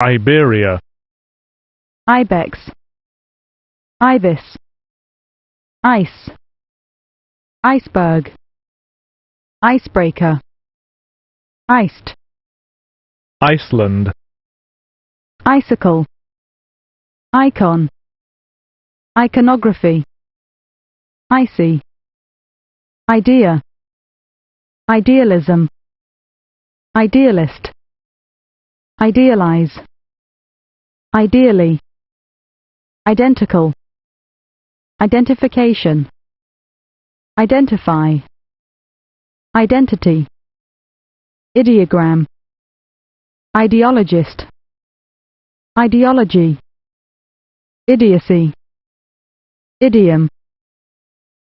Iberia, ibex, ibis, ice, iceberg, icebreaker, iced, Iceland, icicle, icon, iconography, icy, idea, idealism, idealist, idealize, ideally, identical, identification, identify, identity, ideogram, ideologist, ideology, idiocy, idiom,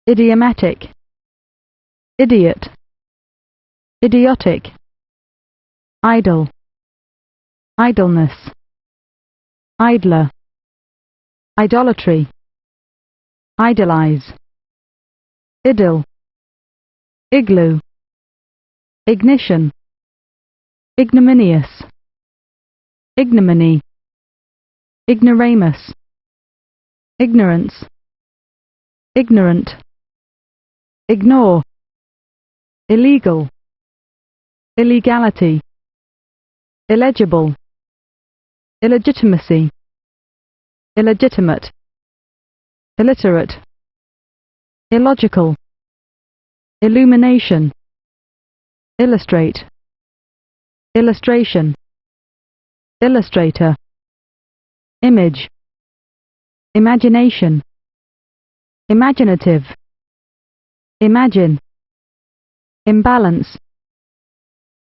idiomatic, idiot, idiotic, idle, idleness, idler, idolatry, idolize, idyll, igloo, ignition, ignominious, ignominy, ignoramus, ignorance, ignorant, ignore, illegal, illegality, illegible, illegitimacy, illegitimate, illiterate, illogical, illumination, illustrate, illustration, illustrator, image, imagination, imaginative, imagine, imbalance,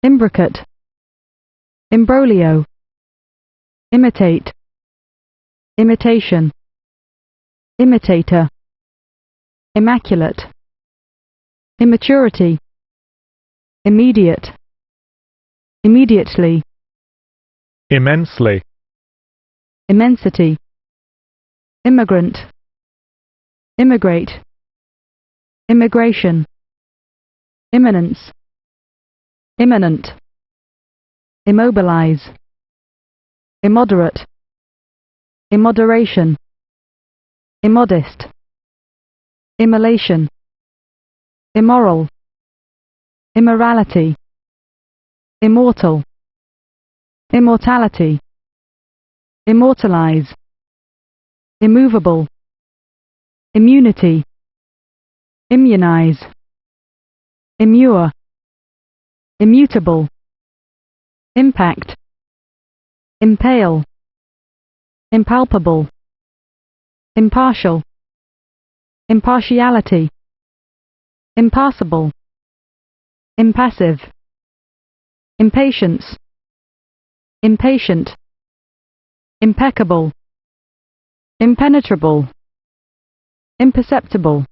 imbricate, imbroglio, imitate, imitation, imitator, immaculate, immaturity, immediate, immediately, immensely, immensity, immigrant, immigrate, immigration, imminence, imminent, immobilize, immoderate, immoderation, immodest, immolation, immoral, immorality, immortal, immortality, immortalize, immovable, immunity, immunize, immure, immutable, impact, impale, impalpable, impartial, impartiality, impassable, impassive, impatience, impatient, impeccable, impenetrable, imperceptible,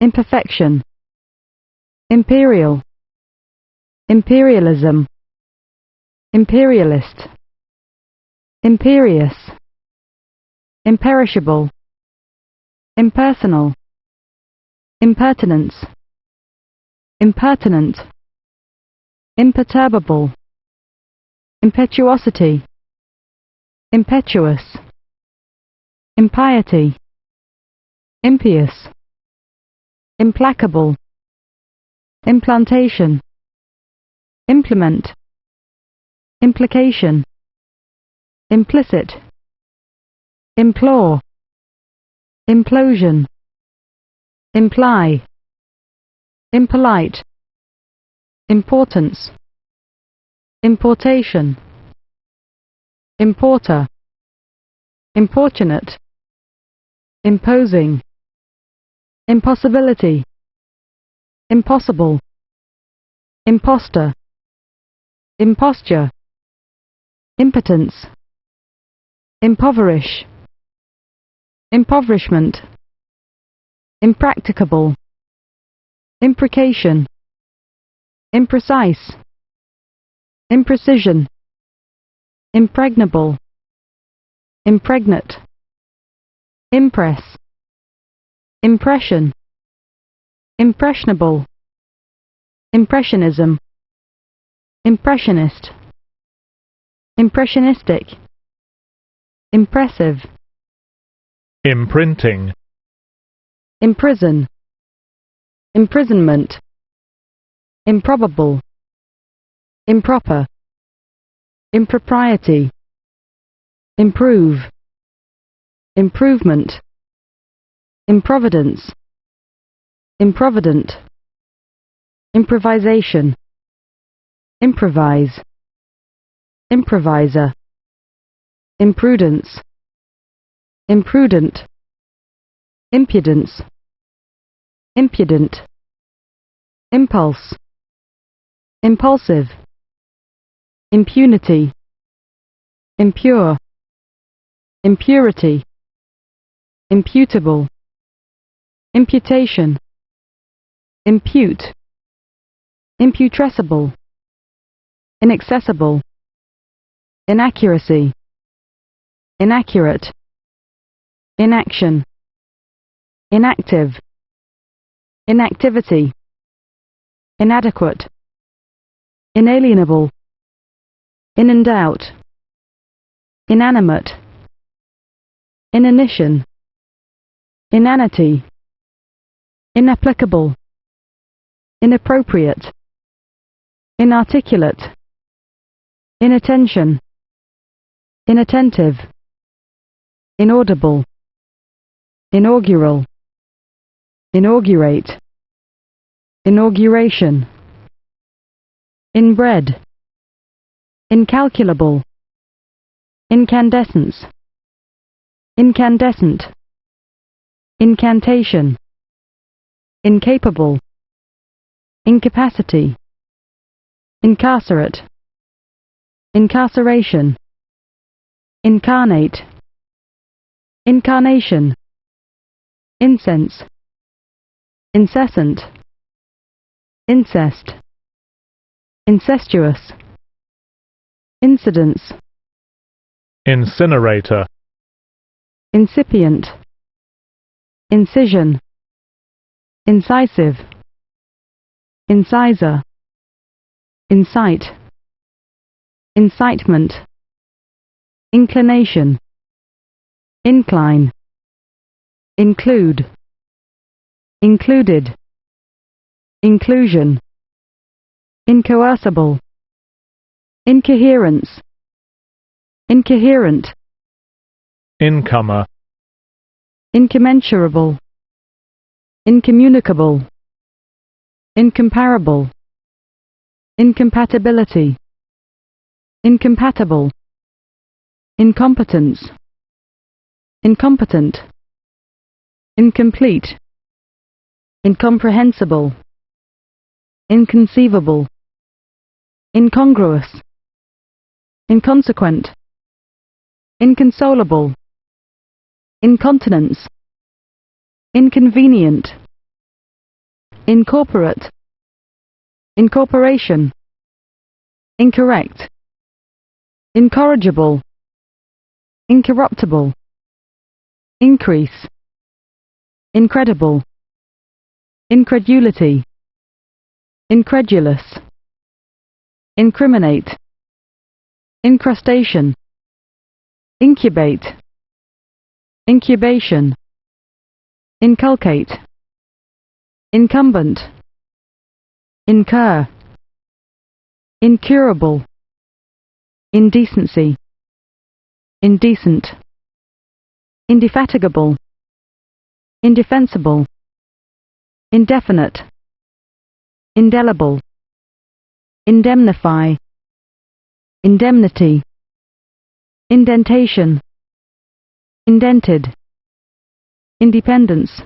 imperfection, imperial, imperialism, imperialist, imperious, imperishable, impersonal, impertinence, impertinent, imperturbable, impetuosity, impetuous, impiety, impious, implacable, implantation, implement, implication, implicit, implore, implosion, imply, impolite, importance, importation, importer, importunate, imposing, impossibility, impossible, imposter, imposture, impotence, impoverish, impoverishment, impracticable, imprecation, imprecise, imprecision, impregnable, impregnate, impress, impression, impressionable, impressionism, impressionist, impressionistic, impressive, imprinting, imprison, imprisonment, improbable, improper, impropriety, improve, improvement, improvidence, improvident, improvisation, improvise, improviser, imprudence, imprudent, impudence, impudent, impulse, impulsive, impunity, impure, impurity, imputable, imputation, impute, imputrescible, inaccessible, inaccuracy, inaccurate, inaction, inactive, inactivity, inadequate, inalienable, in and out, inanimate, inanition, inanity, inapplicable, inappropriate, inarticulate, inattention, inattentive, inaudible, inaugural, inaugurate, inauguration, inbred, incalculable, incandescence, incandescent, incantation, incapable, incapacity, incarcerate, incarceration, incarnate, incarnation, incense, incessant, incest, incestuous, incidence, incinerator, incipient, incision, incisive, incisor, incite, incitement, inclination, incline, include, included, inclusion, incoercible, incoherence, incoherent, incomer, incommensurable, incommunicable, incomparable, incompatibility, incompatible, incompetence, incompetent, incomplete, incomprehensible, inconceivable, incongruous, inconsequent, inconsolable, incontinence, inconvenient, incorporate, incorporation, incorrect, incorrigible, incorruptible, increase, incredible, incredulity, incredulous, incriminate, incrustation, incubate, incubation, inculcate, incumbent, incur, incurable, indecency, indecent, indefatigable, indefensible, indefinite, indelible, indemnify, indemnity, indentation, indented, independence,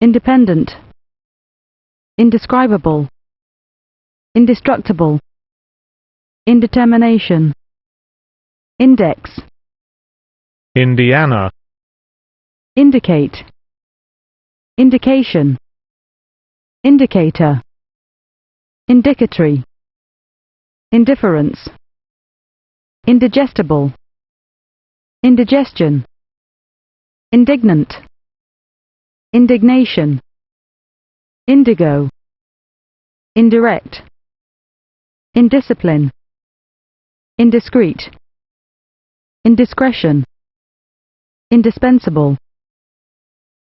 independent, indescribable, indestructible, indetermination, index, Indiana, indicate, indication, indicator, indicatory, indifference, indigestible, indigestion, indignant, indignation, indigo, indirect, indiscipline, indiscreet, indiscretion, indispensable,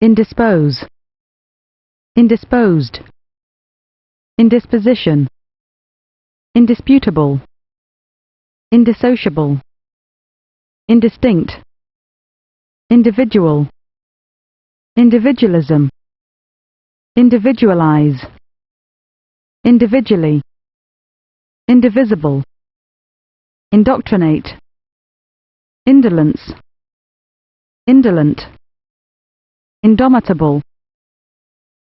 indispose, indisposed, indisposition, indisputable, indissociable, indistinct, individual, individualism, individualize, individually, indivisible, indoctrinate, indolence, indolent, indomitable,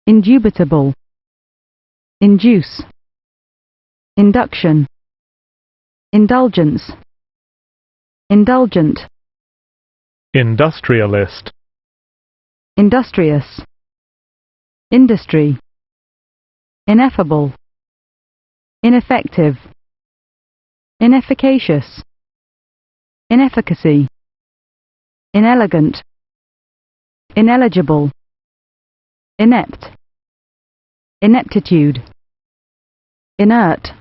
indubitable, induce, induction, indulgence, indulgent, industrialist, industrious, industry, ineffable, ineffective, inefficacious, inefficacy, inelegant, ineligible, inept, ineptitude, inert,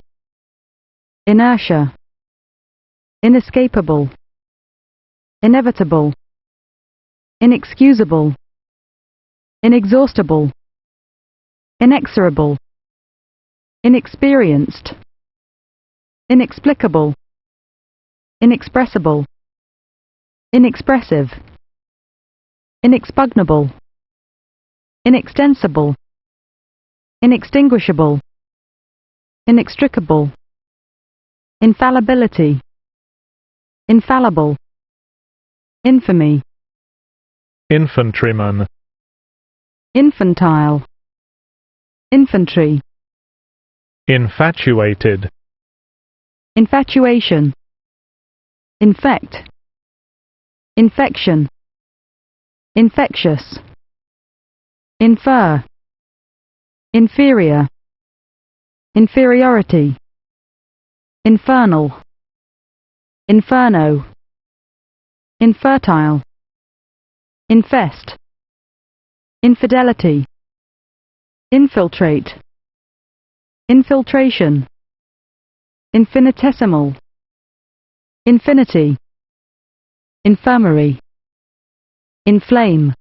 inertia, inescapable, inevitable, inexcusable, inexhaustible, inexorable, inexperienced, inexplicable, inexpressible, inexpressive, inexpugnable, inextensible, inextinguishable, inextricable, infallibility, infallible, infamy, infantryman, infantile, infantry, infatuated, infatuation, infect, infection, infectious, infer, inferior, inferiority, infernal, inferno, infertile, infest, infidelity, infiltrate, infiltration, infinitesimal, infinity, infirmary, inflame,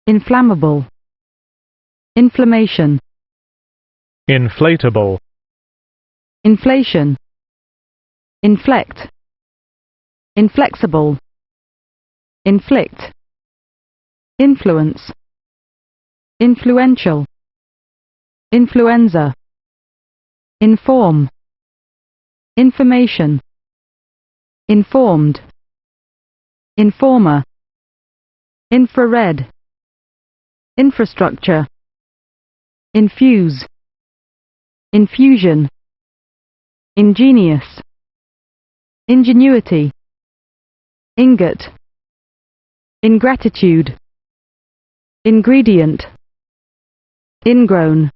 inflammable, inflammation, inflatable, inflation, inflect, inflexible, inflict, influence, influential, influenza, inform, information, informed, informer, infrared, infrastructure, infuse, infusion, ingenious, ingenuity, ingot, ingratitude, ingredient, ingrown,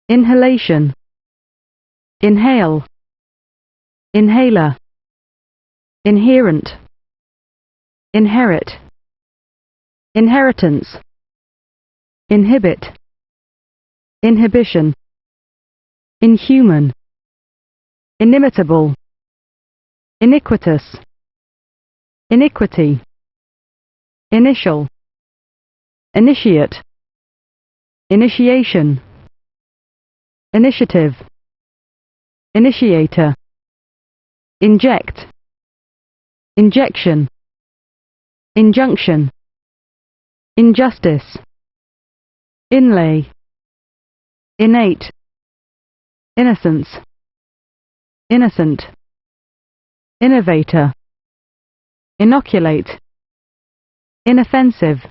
inhalation, inhale, inhaler, inherent, inherit, inheritance, inhibit, inhibition, inhuman, inimitable, iniquitous, iniquity, initial, initiate, initiation, initiative, initiator, inject, injection, injunction, injustice, inlay, innate, innocence, innocent, innovator, inoculate, inoffensive,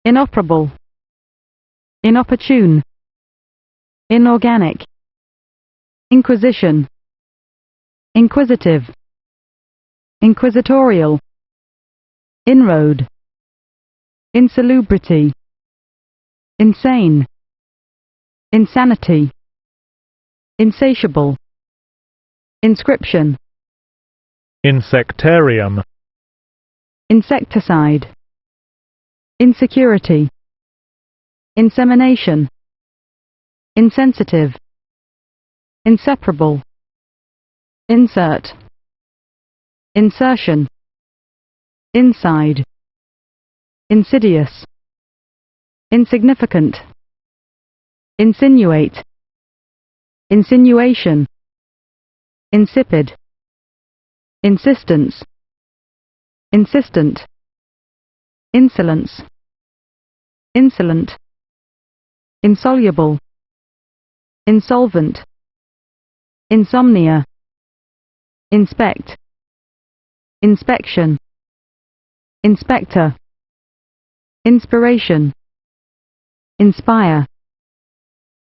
inoperable, inopportune, inorganic, inquisition, inquisitive, inquisitorial, inroad, insalubrity, insane, insanity, insatiable, inscription, insectarium, insecticide, insecurity, insemination, insensitive, inseparable, insert, insertion, inside, insidious, insignificant, insinuate, insinuation, insipid, insistence, insistent, insolence, insolent, insoluble, insolvent, insomnia, inspect, inspection, inspector, inspiration, inspire,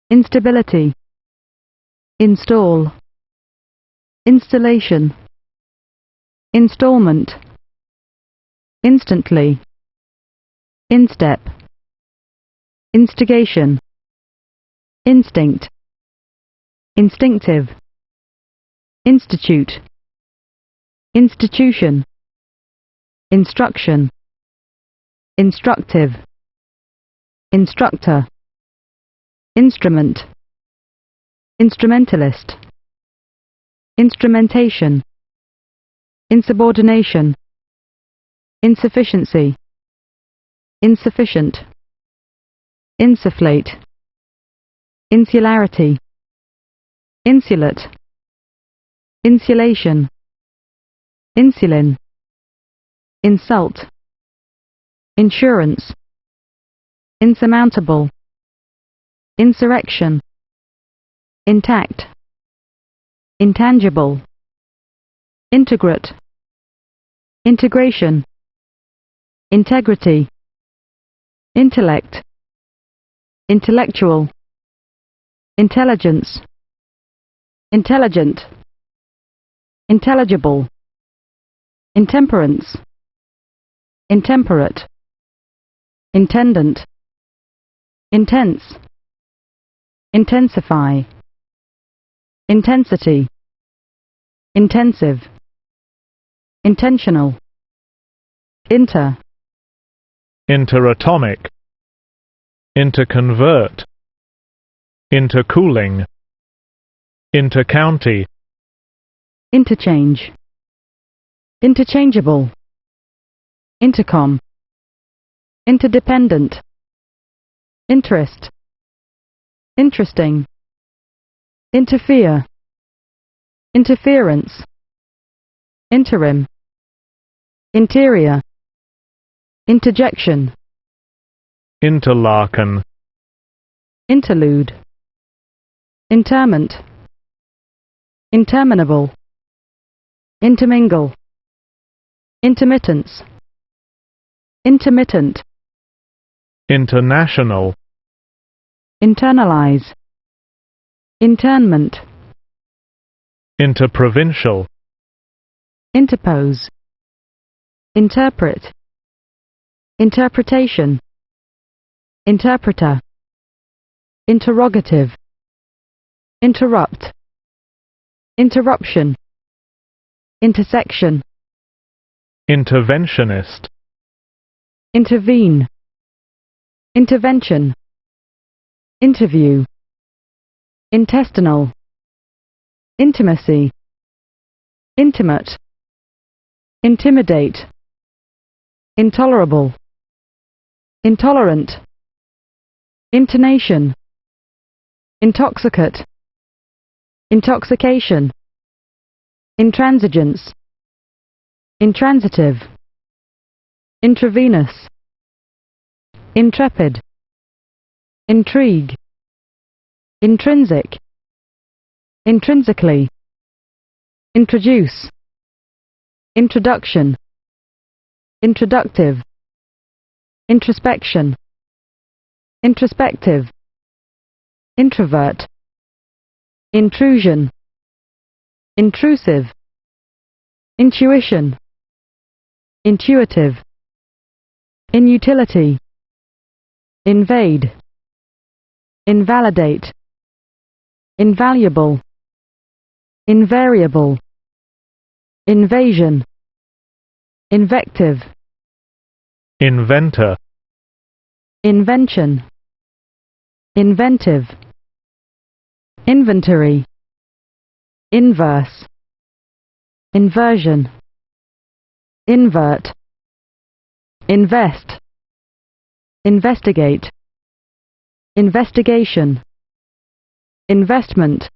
instability, install, installation, installment, instantly, instep, instigation, instinct, instinctive, institute, institution, instruction, instructive, instructor, instrument, instrumentalist, instrumentation, insubordination, insufficiency, insufficient, insufflate, insularity, insulate, insulation, insulin, insult, insurance, insurmountable, insurrection, intact, intangible, integrate, integration, integrity, intellect, intellectual, intelligence, intelligent, intelligible, intemperance, intemperate, intendant, intense, intensify, intensity, intensive, intentional, interatomic, interconvert, intercooling, intercounty, interchange, interchangeable, intercom, interdependent, interest, interesting, interfere, interference, interim, interior, interjection, interlaken, interlude, interment, interminable, intermingle, intermittence, intermittent, international, internalize, internment, interprovincial, interpose, interpret, interpretation, interpreter, interrogative, interrupt, interruption, intersection, interventionist, intervene, intervention, interview, intestinal, intimacy, intimate, intimidate, intolerable, intolerant, intonation, intoxicate, intoxication, intransigence, intransitive, intravenous, intrepid, intrigue, intrinsic, intrinsically, introduce, introduction, introductive, introspection, introspective, introvert, intrusion, intrusive, intuition, intuitive, inutility, invade, invalidate, invaluable, invariable, invasion, invective, inventor, invention, inventive, inventory, inverse, inversion, invert, invest, investigate, investigation, investment,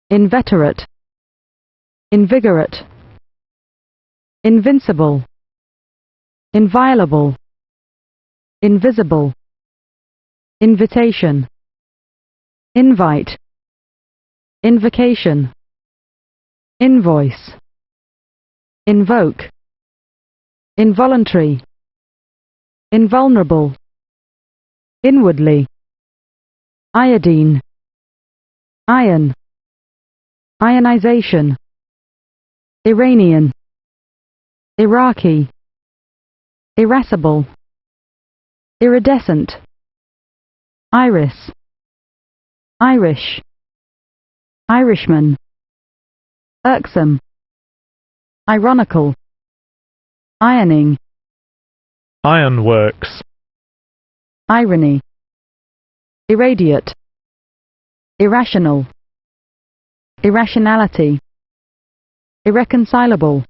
inveterate, invigorate, invincible, inviolable, invisible, invitation, invite, invocation, invoice, invoke, involuntary, invulnerable, inwardly, iodine, iron, ionization, Iranian, Iraqi, irascible, iridescent, iris, Irish, Irishman, irksome, ironical, ironing, ironworks, irony, irradiate, irrational, irrationality, irreconcilable,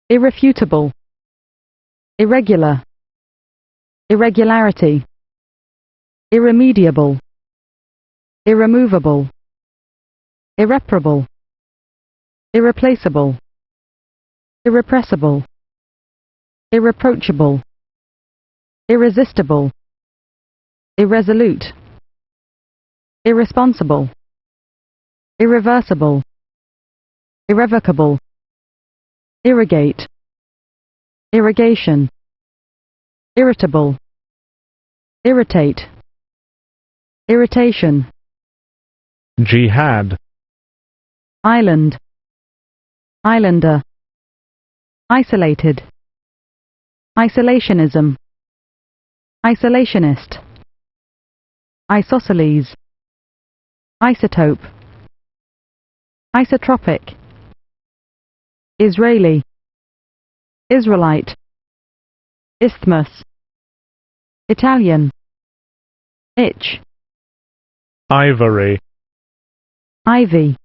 irrefutable, irregular, irregularity, irremediable, irremovable, irreparable, irreplaceable, irrepressible, irreproachable, irresistible, irresolute, irresponsible, irreversible, irrevocable, irrigate, irrigation, irritable, irritate, irritation, jihad, island, islander, isolated, isolationism, isolationist, isosceles, isotope, isotropic, Israeli, Israelite, isthmus, Italian, itch, ivory, ivy,